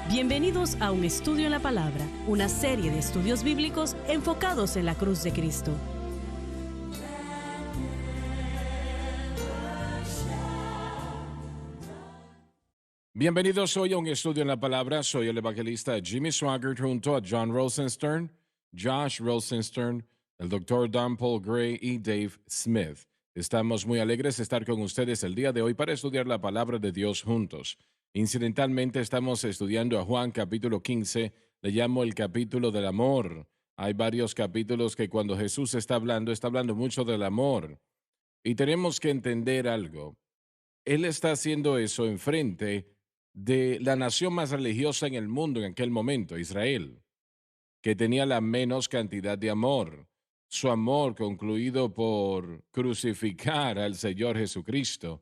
Bienvenidos a Un Estudio en la Palabra, una serie de estudios bíblicos enfocados en la cruz de Cristo. Bienvenidos hoy a Un Estudio en la Palabra. Soy el evangelista Jimmy Swaggart junto a John Rosenstern, Josh Rosenstern, el Dr. Don Paul Gray y Dave Smith. Estamos muy alegres de estar con ustedes el día de hoy para estudiar la palabra de Dios juntos. Incidentalmente estamos estudiando a Juan capítulo 15, le llamo el capítulo del amor. Hay varios capítulos que cuando Jesús está hablando mucho del amor. Y tenemos que entender algo. Él está haciendo eso enfrente de la nación más religiosa en el mundo en aquel momento, Israel, que tenía la menos cantidad de amor. Su amor concluido por crucificar al Señor Jesucristo.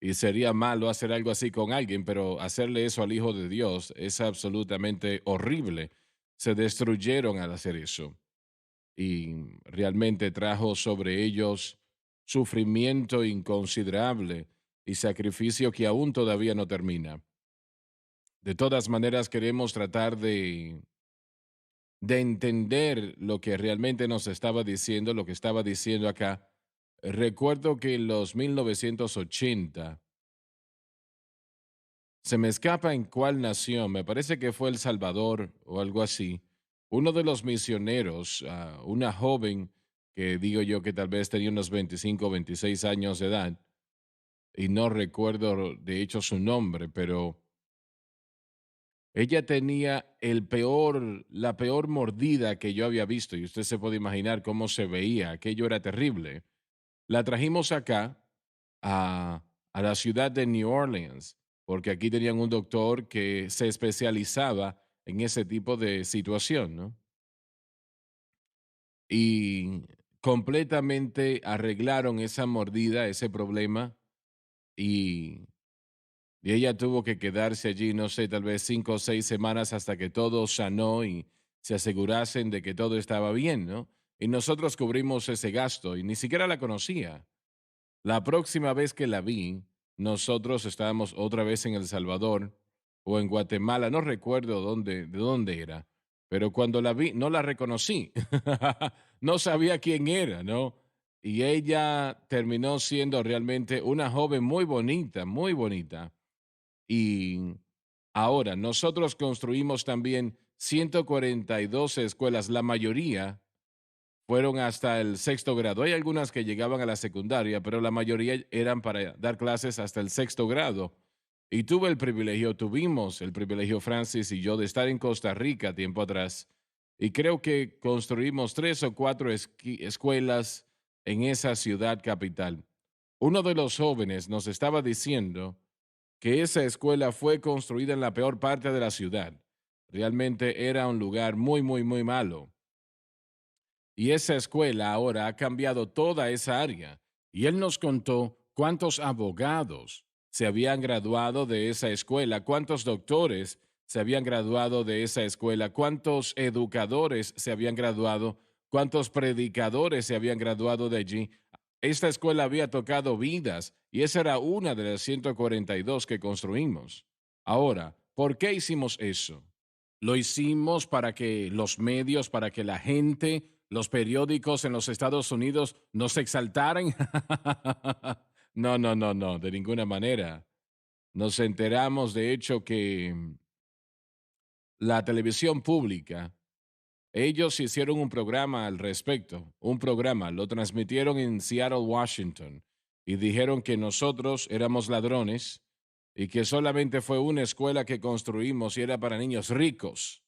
Y sería malo hacer algo así con alguien, pero hacerle eso al Hijo de Dios es absolutamente horrible. Se destruyeron al hacer eso. Y realmente trajo sobre ellos sufrimiento inconsiderable y sacrificio que aún todavía no termina. De todas maneras, queremos tratar de entender lo que realmente nos estaba diciendo, lo que estaba diciendo acá. Recuerdo que en los 1980, se me escapa en cuál nación, me parece que fue El Salvador o algo así, uno de los misioneros, una joven que digo yo que tal vez tenía unos 25 o 26 años de edad, y no recuerdo de hecho su nombre, pero ella tenía la peor mordida que yo había visto, y usted se puede imaginar cómo se veía, aquello era terrible. La trajimos acá, a la ciudad de New Orleans, porque aquí tenían un doctor que se especializaba en ese tipo de situación, ¿no? Y completamente arreglaron esa mordida, ese problema, y, y ella tuvo que quedarse allí, no sé, tal vez 5 o 6 semanas hasta que todo sanó y se asegurasen de que todo estaba bien, ¿no? Y nosotros cubrimos ese gasto y ni siquiera la conocía. La próxima vez que la vi, nosotros estábamos otra vez en El Salvador o en Guatemala, no recuerdo de dónde era, pero cuando la vi no la reconocí, no sabía quién era, ¿no? Y ella terminó siendo realmente una joven muy bonita, muy bonita. Y ahora nosotros construimos también 142 escuelas, la mayoría fueron hasta el sexto grado. Hay algunas que llegaban a la secundaria, pero la mayoría eran para dar clases hasta el sexto grado. Y tuvimos el privilegio, Francis y yo, de estar en Costa Rica tiempo atrás. Y creo que construimos 3 o 4 escuelas en esa ciudad capital. Uno de los jóvenes nos estaba diciendo que esa escuela fue construida en la peor parte de la ciudad. Realmente era un lugar muy, muy, muy malo. Y esa escuela ahora ha cambiado toda esa área. Y él nos contó cuántos abogados se habían graduado de esa escuela, cuántos doctores se habían graduado de esa escuela, cuántos educadores se habían graduado, cuántos predicadores se habían graduado de allí. Esta escuela había tocado vidas y esa era una de las 142 que construimos. Ahora, ¿por qué hicimos eso? Lo hicimos para que los medios, para que la gente, los periódicos en los Estados Unidos nos exaltaran. No, no, no, no, de ninguna manera. Nos enteramos, de hecho, que la televisión pública, ellos hicieron un programa al respecto, un programa, lo transmitieron en Seattle, Washington, y dijeron que nosotros éramos ladrones y que solamente fue una escuela que construimos y era para niños ricos.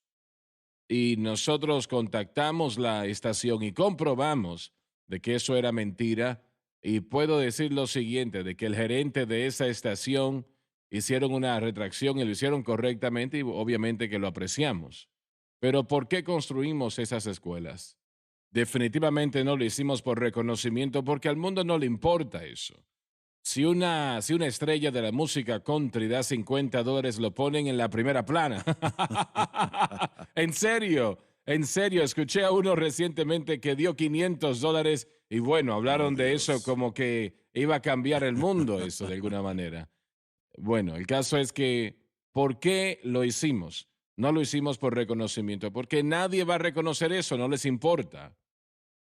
Y nosotros contactamos la estación y comprobamos de que eso era mentira. Y puedo decir lo siguiente, de que el gerente de esa estación hicieron una retracción y lo hicieron correctamente y obviamente que lo apreciamos. Pero ¿por qué construimos esas escuelas? Definitivamente no lo hicimos por reconocimiento porque al mundo no le importa eso. Si una estrella de la música country da $50, lo ponen en la primera plana. En serio, escuché a uno recientemente que dio $500 y bueno, Oh, hablaron de eso Dios. como que iba a cambiar el mundo, eso de alguna manera. Bueno, el caso es que ¿Por qué lo hicimos? No lo hicimos por reconocimiento, porque nadie va a reconocer eso, no les importa.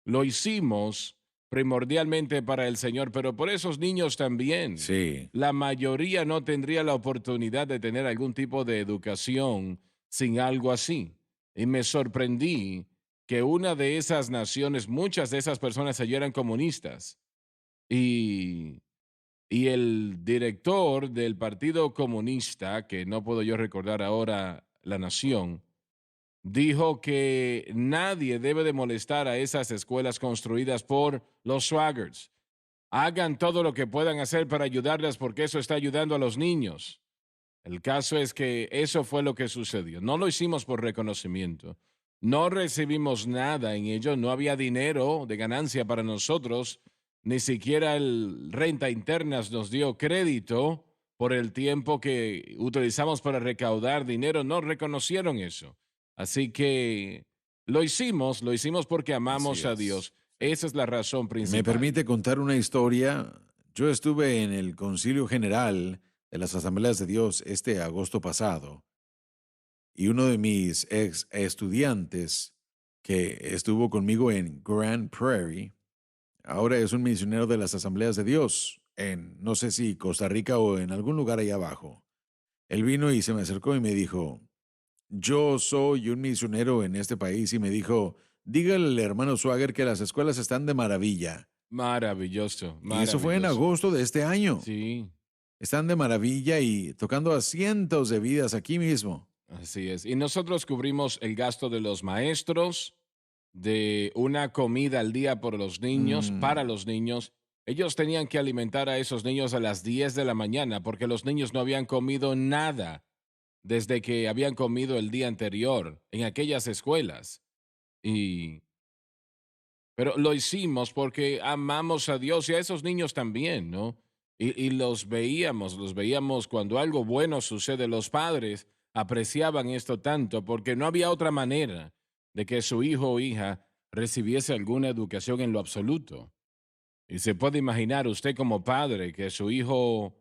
Lo hicimos primordialmente para el Señor, pero por esos niños también. Sí, La mayoría no tendría la oportunidad de tener algún tipo de educación sin algo así. Y me sorprendí que una de esas naciones, muchas de esas personas allí eran comunistas. Y, y el director del Partido Comunista, que no puedo yo recordar ahora la nación, dijo que nadie debe de molestar a esas escuelas construidas por los Swaggers. Hagan todo lo que puedan hacer para ayudarlas porque eso está ayudando a los niños. El caso es que eso fue lo que sucedió. No lo hicimos por reconocimiento. No recibimos nada en ello. No había dinero de ganancia para nosotros. Ni siquiera el renta internas nos dio crédito por el tiempo que utilizamos para recaudar dinero. No reconocieron eso. Así que lo hicimos porque así amamos a es. Dios. Sí. Esa es la razón ¿Me principal. permite contar una historia? Yo estuve en el Concilio General de las Asambleas de Dios este agosto pasado y uno de mis ex estudiantes que estuvo conmigo en Grand Prairie, ahora es un misionero de las Asambleas de Dios en, no sé si Costa Rica o en algún lugar allá abajo. Él vino y se me acercó y me dijo, yo soy un misionero en este país y me dijo, dígale al hermano Swagger que las escuelas están de maravilla. Maravilloso, Y eso fue en maravilloso. agosto de este año. Sí. Están de maravilla y tocando a cientos de vidas aquí mismo. Así es. Y nosotros cubrimos el gasto de los maestros, de una comida al día por los niños, para Mm, los niños. Ellos tenían que alimentar a esos niños a las 10 de la mañana porque los niños no habían comido nada desde que habían comido el día anterior en aquellas escuelas. Y, pero lo hicimos porque amamos a Dios y a esos niños también, ¿no? Y los veíamos cuando algo bueno sucede. Los padres apreciaban esto tanto porque no había otra manera de que su hijo o hija recibiese alguna educación en lo absoluto. Y se puede imaginar usted como padre que su hijo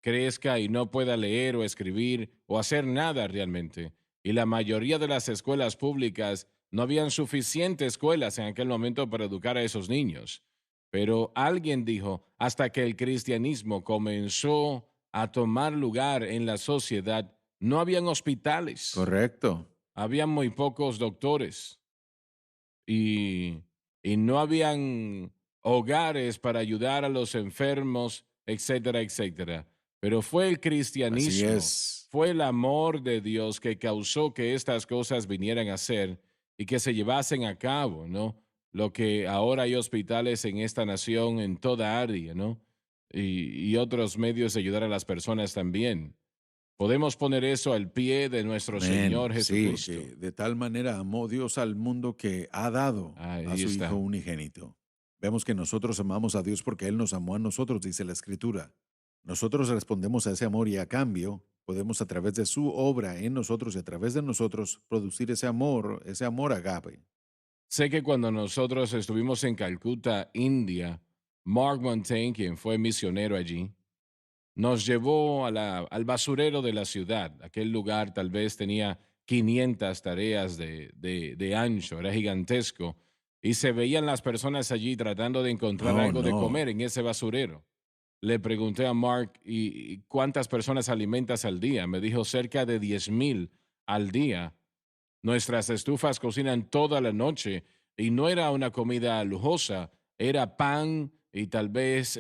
crezca y no pueda leer o escribir o hacer nada realmente. Y la mayoría de las escuelas públicas no habían suficientes escuelas en aquel momento para educar a esos niños. Pero alguien dijo, hasta que el cristianismo comenzó a tomar lugar en la sociedad, no habían hospitales, correcto. habían muy pocos doctores y, y no habían hogares para ayudar a los enfermos, etcétera, etcétera. Pero fue el Así cristianismo, es. fue el amor de Dios que causó que estas cosas vinieran a ser y que se llevasen a cabo, ¿no? Lo que ahora hay hospitales en esta nación, en toda área, ¿no? Y otros medios de ayudar a las personas también. Podemos poner eso al pie de nuestro Amén. Señor Sí, Jesucristo. que de tal manera amó Dios al mundo que ha dado a Ahí su Hijo está. unigénito. Vemos que nosotros amamos a Dios porque Él nos amó a nosotros, dice la Escritura. Nosotros respondemos a ese amor y a cambio podemos a través de su obra en nosotros y a través de nosotros producir ese amor agape. Sé que cuando nosotros estuvimos en Calcuta, India, Mark Montaigne, quien fue misionero allí, nos llevó a al basurero de la ciudad. Aquel lugar tal vez tenía 500 tareas de ancho, era gigantesco, y se veían las personas allí tratando de encontrar Oh, algo de comer no. en ese basurero. Le pregunté a Mark, ¿y cuántas personas alimentas al día? Me dijo cerca de 10,000 al día. Nuestras estufas cocinan toda la noche y no era una comida lujosa, era pan y tal vez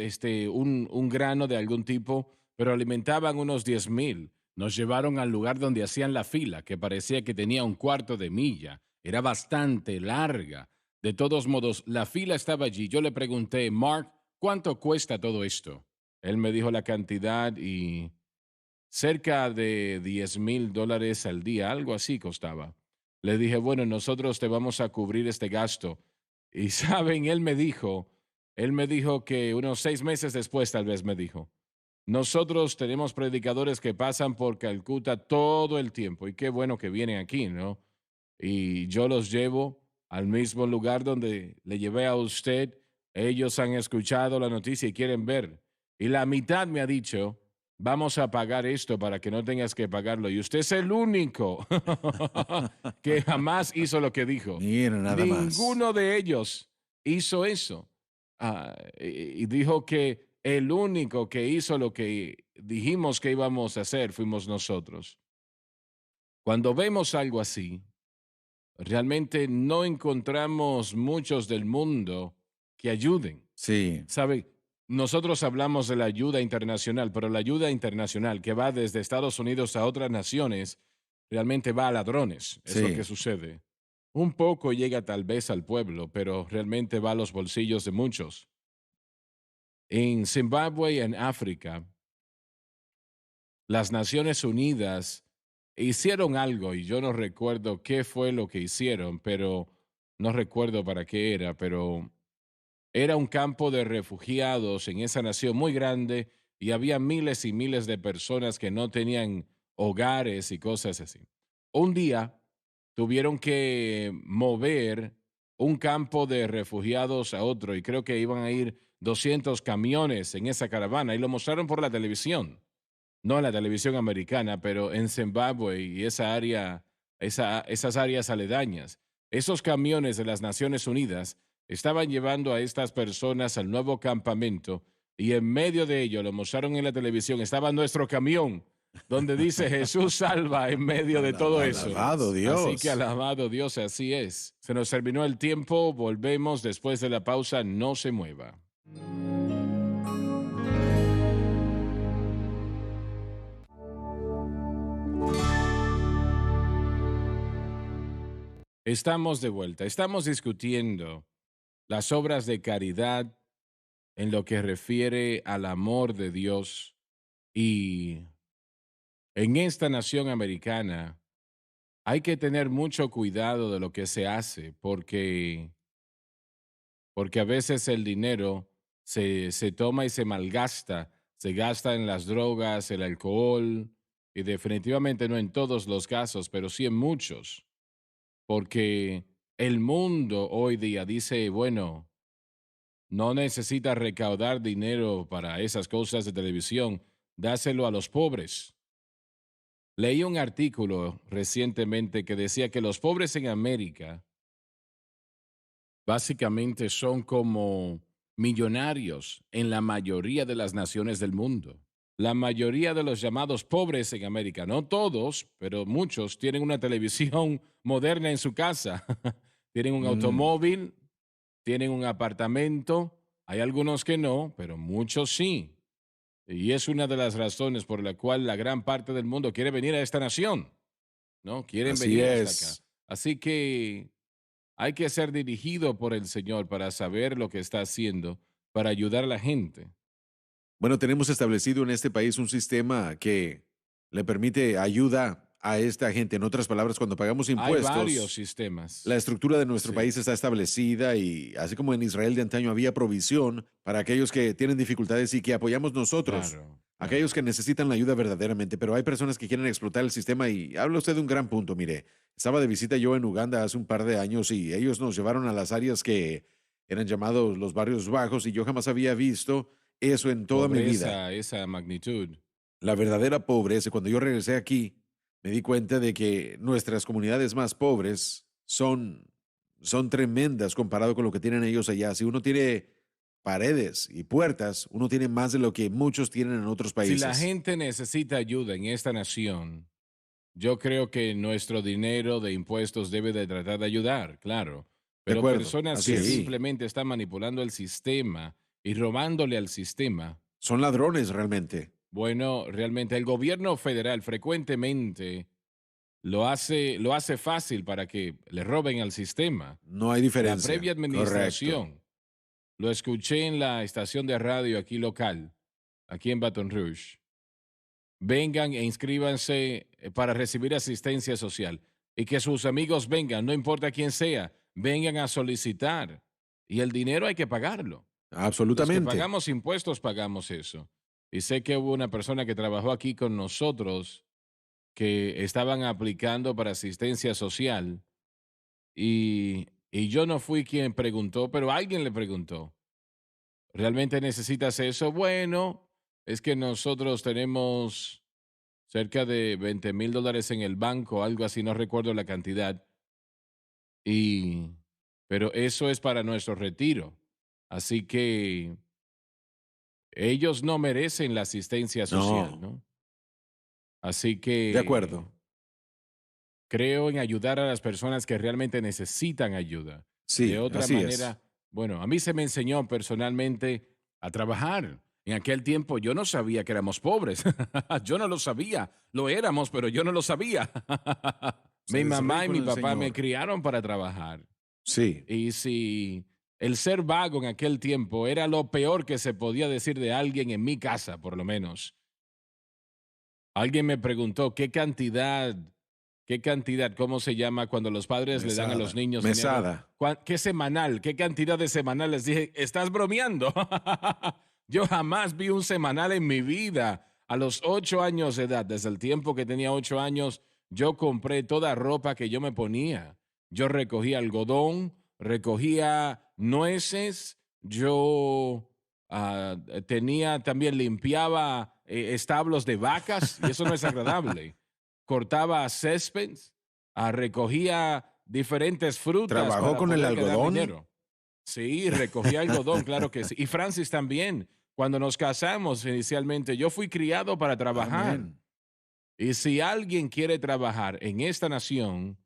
un grano de algún tipo, pero alimentaban unos 10,000. Nos llevaron al lugar donde hacían la fila, que parecía que tenía un cuarto de milla. Era bastante larga. De todos modos, la fila estaba allí. Yo le pregunté, Mark, ¿cuánto cuesta todo esto? Él me dijo la cantidad y cerca de $10,000 al día, algo así costaba. Le dije, bueno, nosotros te vamos a cubrir este gasto. Y saben, él me dijo que unos 6 meses después tal vez me dijo, nosotros tenemos predicadores que pasan por Calcuta todo el tiempo y qué bueno que vienen aquí, ¿no? Y yo los llevo al mismo lugar donde le llevé a usted. Ellos han escuchado la noticia y quieren ver. Y la mitad me ha dicho vamos a pagar esto para que no tengas que pagarlo. Y usted es el único que jamás hizo lo que dijo. Mira, nada más. Ninguno de ellos hizo eso. Y dijo que el único que hizo lo que dijimos que íbamos a hacer fuimos nosotros. Cuando vemos algo así, realmente no encontramos muchos del mundo que ayuden. Sí, ¿Sabe? Nosotros hablamos de la ayuda internacional, pero la ayuda internacional que va desde Estados Unidos a otras naciones realmente va a ladrones. Es lo que sí, sucede. Un poco llega tal vez al pueblo, pero realmente va a los bolsillos de muchos. En Zimbabue y en África, las Naciones Unidas hicieron algo y yo no recuerdo qué fue lo que hicieron, pero no recuerdo para qué era, pero era un campo de refugiados en esa nación muy grande y había miles y miles de personas que no tenían hogares y cosas así. Un día tuvieron que mover un campo de refugiados a otro y creo que iban a ir 200 camiones en esa caravana y lo mostraron por la televisión, no en la televisión americana, pero en Zimbabue y esa área, esas áreas aledañas. Esos camiones de las Naciones Unidas estaban llevando a estas personas al nuevo campamento y en medio de ello, lo mostraron en la televisión, estaba nuestro camión donde dice Jesús salva en medio de todo eso. alabado Así que Dios. alabado Dios, así es. Se nos terminó el tiempo, volvemos después de la pausa, no se mueva. Estamos de vuelta, estamos discutiendo las obras de caridad en lo que refiere al amor de Dios y en esta nación americana hay que tener mucho cuidado de lo que se hace porque a veces el dinero se toma y se malgasta, se gasta en las drogas, el alcohol y definitivamente no en todos los casos, pero sí en muchos, porque el mundo hoy día dice, bueno, no necesitas recaudar dinero para esas cosas de televisión, dáselo a los pobres. Leí un artículo recientemente que decía que los pobres en América básicamente son como millonarios en la mayoría de las naciones del mundo. La mayoría de los llamados pobres en América, no todos, pero muchos, tienen una televisión moderna en su casa, tienen un Mm, automóvil, tienen un apartamento, hay algunos que no, pero muchos sí. Y es una de las razones por la cual la gran parte del mundo quiere venir a esta nación, ¿no? Quieren así venir hasta acá. es. Así que hay que ser dirigido por el Señor para saber lo que está haciendo, para ayudar a la gente. Bueno, tenemos establecido en este país un sistema que le permite ayuda a esta gente. En otras palabras, cuando pagamos Hay varios impuestos, la sistemas. estructura de nuestro Sí, país está establecida y así como en Israel de antaño había provisión para aquellos que tienen dificultades y que apoyamos nosotros, claro, aquellos claro. que necesitan la ayuda verdaderamente, pero hay personas que quieren explotar el sistema y habla usted de un gran punto, mire, estaba de visita yo en Uganda hace un par de años y ellos nos llevaron a las áreas que eran llamados los barrios bajos y yo jamás había visto eso en toda mi vida. Pobreza, esa magnitud. La verdadera pobreza, cuando yo regresé aquí, me di cuenta de que nuestras comunidades más pobres son tremendas comparado con lo que tienen ellos allá. Si uno tiene paredes y puertas, uno tiene más de lo que muchos tienen en otros Si la países. gente necesita ayuda en esta nación, yo creo que nuestro dinero de impuestos debe de tratar de ayudar, claro. De Pero acuerdo, personas así que es. simplemente están manipulando el sistema y robándole al sistema, Son ladrones realmente. bueno, realmente el gobierno federal frecuentemente lo hace fácil para que le roben al sistema. No hay La previa diferencia. Correcto. administración, lo escuché en la estación de radio aquí local, aquí en Baton Rouge. Vengan e inscríbanse para recibir asistencia social y que sus amigos vengan, no importa quién sea, vengan a solicitar. Y el dinero hay que pagarlo. Los que Absolutamente. pagamos impuestos pagamos eso. Y sé que hubo una persona que trabajó aquí con nosotros que estaban aplicando para asistencia social y yo no fui quien preguntó, pero alguien le preguntó, ¿realmente necesitas eso? Bueno, es que nosotros tenemos cerca de $20,000 en el banco, algo así, no recuerdo la cantidad, y, pero eso es para nuestro retiro. Así que ellos no merecen la asistencia social, No, ¿no? Así de que acuerdo. creo en ayudar a las personas que realmente necesitan ayuda. De Sí, otra así es. manera, bueno, a mí se me enseñó personalmente a trabajar. En aquel tiempo yo no sabía que éramos pobres. Yo no lo sabía. Lo éramos, pero yo no lo sabía. Mi Usted es mamá y rico en mi el papá me Señor. criaron para trabajar. Sí, Y si el ser vago en aquel tiempo era lo peor que se podía decir de alguien en mi casa, por lo menos, alguien me preguntó qué cantidad, cómo se llama cuando los padres le dan a los mesada, niños dinero, mesada. qué semanal, qué cantidad de semanal. Les dije, ¿estás bromeando? Yo jamás vi un semanal en mi vida. A los 8 años de edad, desde el tiempo que tenía 8 años, yo compré toda ropa que yo me ponía. Yo recogía algodón, recogía nueces, yo tenía también, limpiaba establos de vacas, y eso no es agradable. Cortaba césped, recogía diferentes frutas ¿Trabajó para con el poder ganar algodón? dinero. Sí, recogía algodón, claro que sí. Y Francis también. Cuando nos casamos inicialmente, yo fui criado para trabajar. Amén. Y si alguien quiere trabajar en esta nación,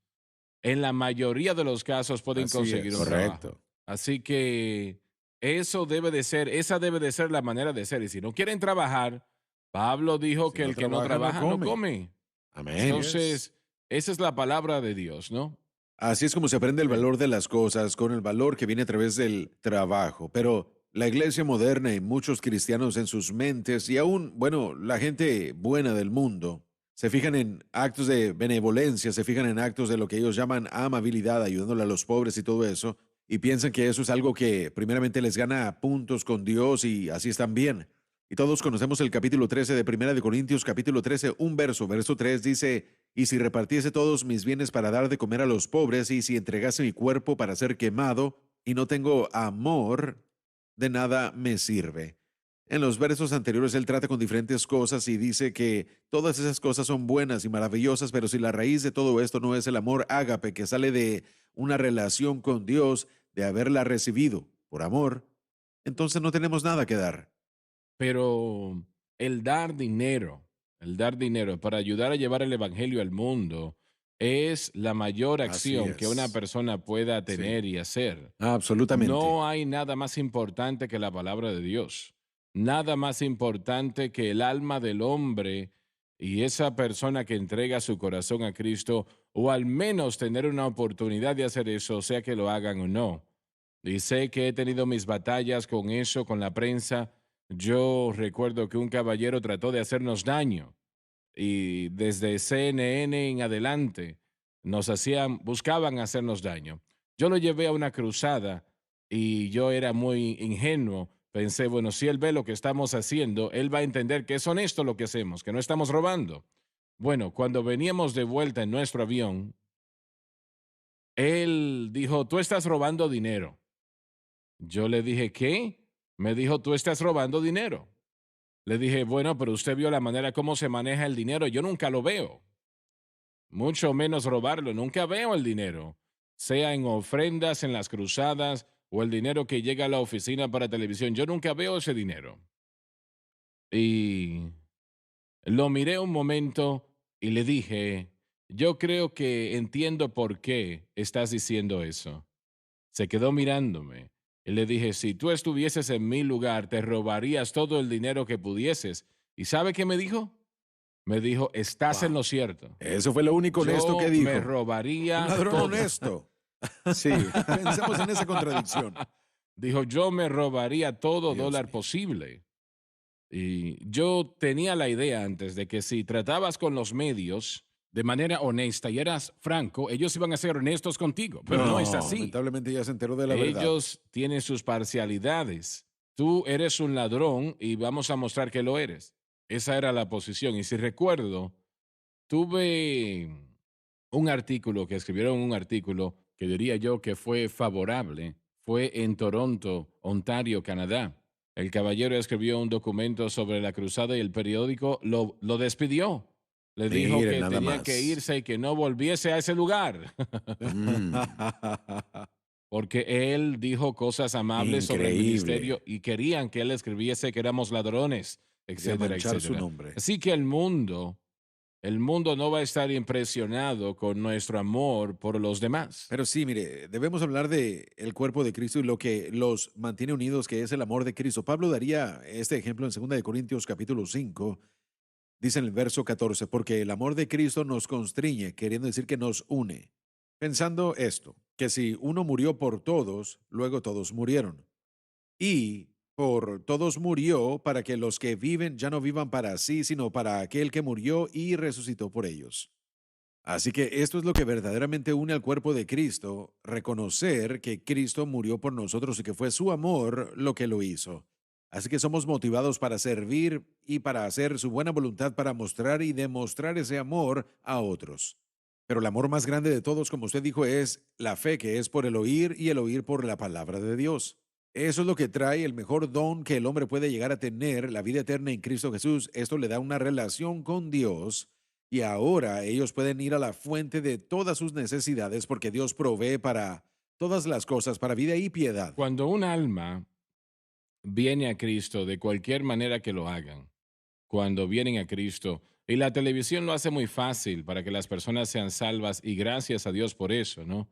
en la mayoría de los casos pueden Así conseguir un es. trabajo. Correcto. Así que esa debe de ser la manera de ser. Y si no quieren trabajar, Pablo dijo Si que no el que no trabaja, no trabaja no come. come. Amén. Así es. Entonces, esa es la palabra de Dios, ¿no? Así es como se aprende el Sí. valor de las cosas, con el valor que viene a través del trabajo. Pero la iglesia moderna y muchos cristianos en sus mentes, y aún, bueno, la gente buena del mundo, se fijan en actos de benevolencia, se fijan en actos de lo que ellos llaman amabilidad, ayudándole a los pobres y todo eso, y piensan que eso es algo que primeramente les gana puntos con Dios y así están bien. Y todos conocemos el capítulo 13 de Primera de Corintios, capítulo 13, un verso 3 dice: y si repartiese todos mis bienes para dar de comer a los pobres, y si entregase mi cuerpo para ser quemado, y no tengo amor, de nada me sirve. En los versos anteriores él trata con diferentes cosas y dice que todas esas cosas son buenas y maravillosas, pero si la raíz de todo esto no es el amor ágape que sale de una relación con Dios, de haberla recibido por amor, entonces no tenemos nada que dar. Pero el dar dinero, el dar dinero para ayudar a llevar el evangelio al mundo es la mayor Así acción que una es. persona pueda Sí, tener y hacer. absolutamente. No hay nada más importante que la palabra de Dios. Nada más importante que el alma del hombre y esa persona que entrega su corazón a Cristo, o al menos tener una oportunidad de hacer eso, sea que lo hagan o no. Y sé que he tenido mis batallas con eso, con la prensa. Yo recuerdo que un caballero trató de hacernos daño y desde CNN en adelante buscaban hacernos daño. Yo lo llevé a una cruzada y yo era muy ingenuo. Pensé, bueno, si él ve lo que estamos haciendo, él va a entender que es honesto lo que hacemos, que no estamos robando. Bueno, cuando veníamos de vuelta en nuestro avión, él dijo, tú estás robando dinero. Yo le dije, ¿qué? Me dijo, tú estás robando dinero. Le dije, bueno, pero usted vio la manera como se maneja el dinero. Yo nunca lo veo, mucho menos robarlo. Nunca veo el dinero, sea en ofrendas, en las cruzadas o el dinero que llega a la oficina para televisión. Yo nunca veo ese dinero. Y lo miré un momento y le dije, yo creo que entiendo por qué estás diciendo eso. Se quedó mirándome y le dije, si tú estuvieses en mi lugar, te robarías todo el dinero que pudieses. ¿Y sabe qué me dijo? Me dijo, estás en Wow. lo cierto. Eso fue lo único honesto que Yo me dijo. Un robaría ladrón todo. honesto. Sí, pensemos en esa contradicción. Dijo, yo me robaría todo Dios dólar mío. posible. Y yo tenía la idea antes de que si tratabas con los medios de manera honesta y eras franco, ellos iban a ser honestos contigo, pero no es No, así. lamentablemente ya se enteró de la verdad. Ellos tienen sus parcialidades. Tú eres un ladrón y vamos a mostrar que lo eres. Esa era la posición. Y si recuerdo, tuve un artículo que escribieron, un artículo que diría yo que fue favorable. Fue en Toronto, Ontario, Canadá. el caballero escribió un documento sobre la cruzada y el periódico lo despidió. Le dijo Mire, que nada tenía que más. irse y que no volviese a ese lugar. Mm, Porque él dijo cosas amables sobre el increíble. ministerio y querían que él escribiese que éramos ladrones, Quería etcétera, manchar su etcétera. nombre. Así que el mundo no va a estar impresionado con nuestro amor por los demás. Pero sí, mire, debemos hablar de el cuerpo de Cristo y lo que los mantiene unidos, que es el amor de Cristo. Pablo daría este ejemplo en 2 de Corintios capítulo 5, dice en el verso 14, porque el amor de Cristo nos constriñe, queriendo decir que nos une. Pensando esto, que si uno murió por todos, luego todos murieron. Y por todos murió para que los que viven ya no vivan para sí, sino para aquel que murió y resucitó por ellos. Así que esto es lo que verdaderamente une al cuerpo de Cristo, reconocer que Cristo murió por nosotros y que fue su amor lo que lo hizo. Así que somos motivados para servir y para hacer su buena voluntad para mostrar y demostrar ese amor a otros. Pero el amor más grande de todos, como usted dijo, es la fe, que es por el oír y el oír por la palabra de Dios. Eso es lo que trae el mejor don que el hombre puede llegar a tener, la vida eterna en Cristo Jesús. Esto le da una relación con Dios y ahora ellos pueden ir a la fuente de todas sus necesidades porque Dios provee para todas las cosas, para vida y piedad. Cuando un alma viene a Cristo, de cualquier manera que lo hagan, cuando vienen a Cristo, y la televisión lo hace muy fácil para que las personas sean salvas, y gracias a Dios por eso, ¿no?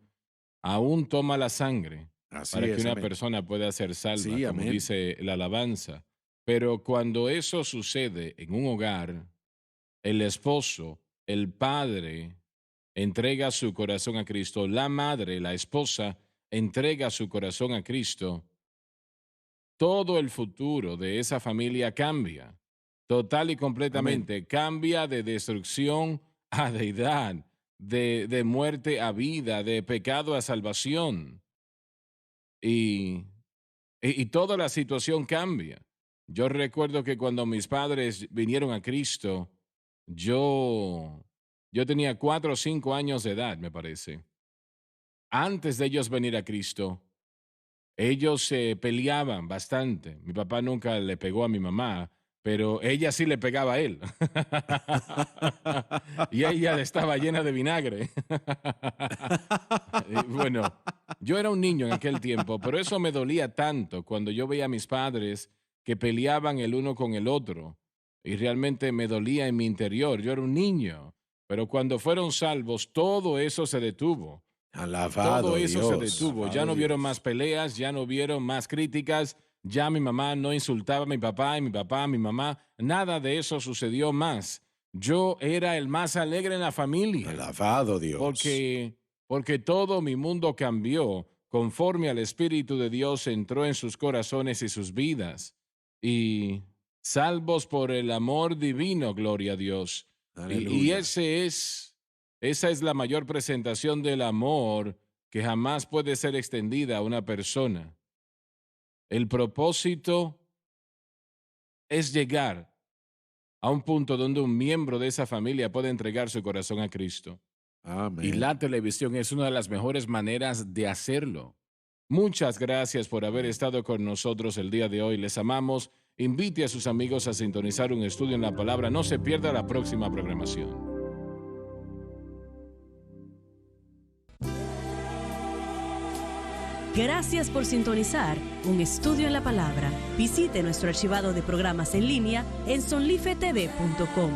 Aún toma la sangre Así para que es, una amén. persona pueda ser salva, Sí, como amén. dice la alabanza. Pero cuando eso sucede en un hogar, el esposo, el padre, entrega su corazón a Cristo, la madre, la esposa, entrega su corazón a Cristo, todo el futuro de esa familia cambia, total y Amén. completamente. Cambia de destrucción a deidad, de muerte a vida, de pecado a salvación. Y, y toda la situación cambia. Yo recuerdo que cuando mis padres vinieron a Cristo, yo tenía 4 o 5 años de edad, me parece. Antes de ellos venir a Cristo, ellos se peleaban bastante. Mi papá nunca le pegó a mi mamá, pero ella sí le pegaba a él. Y ella estaba llena de vinagre. Y bueno, yo era un niño en aquel tiempo, pero eso me dolía tanto cuando yo veía a mis padres que peleaban el uno con el otro. Y realmente me dolía en mi interior. Yo era un niño, pero cuando fueron salvos, todo eso se detuvo. Todo Alabado eso se Dios. detuvo. Ya no vieron más peleas, ya no vieron más críticas, ya mi mamá no insultaba a mi papá y mi papá a mi mamá. Nada de eso sucedió más. Yo era el más alegre en la familia Alabado Dios. porque todo mi mundo cambió conforme al Espíritu de Dios entró en sus corazones y sus vidas. Y salvos por el amor divino, gloria a Dios. Y Aleluya. esa es la mayor presentación del amor que jamás puede ser extendida a una persona. El propósito es llegar a un punto donde un miembro de esa familia puede entregar su corazón a Cristo. Y Amén. la televisión es una de las mejores maneras de hacerlo. Muchas gracias por haber Amén. estado con nosotros el día de hoy. Les amamos. Invite a sus amigos a sintonizar un estudio en la palabra. No se pierda la próxima programación. Gracias por sintonizar Un Estudio en la Palabra. Visite nuestro archivado de programas en línea en sonlifetv.com.